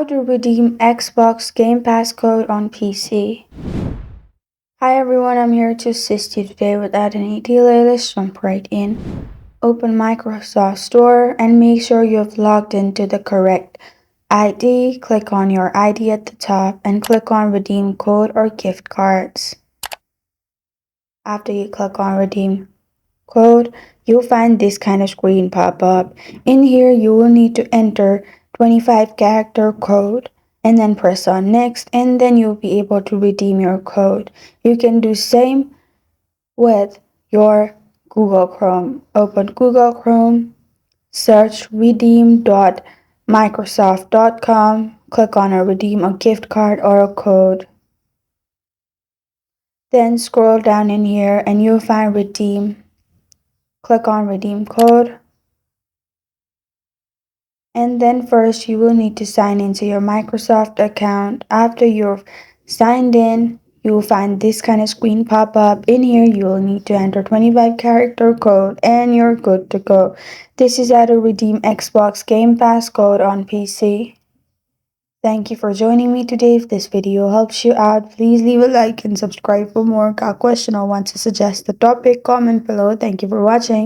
to redeem Xbox Game Pass code on PC. Hi everyone, I'm here to assist you today with adding a delay list. Jump right in. Open Microsoft Store and make sure you have logged into the correct ID. Click on your ID at the top and click on Redeem Code or Gift Cards. After you click on Redeem Code, you'll find this kind of screen pop up. In here, you will need to enter 25-character code and then press on next, and then you'll be able to redeem your code. You can do same with your Google Chrome. Open Google Chrome, search redeem.microsoft.com, click on a redeem a gift card or a code. Then scroll down in here and you'll find redeem. Click on redeem code. And then first you will need to sign into your Microsoft account. After you've signed in, you will find this kind of screen pop up. In here you will need to enter 25-character code and you're good to go. This is how to redeem Xbox Game Pass code on PC. Thank you for joining me today. If this video helps you out, please leave a like and subscribe for more. Got a question or want to suggest a topic, comment below. Thank you for watching.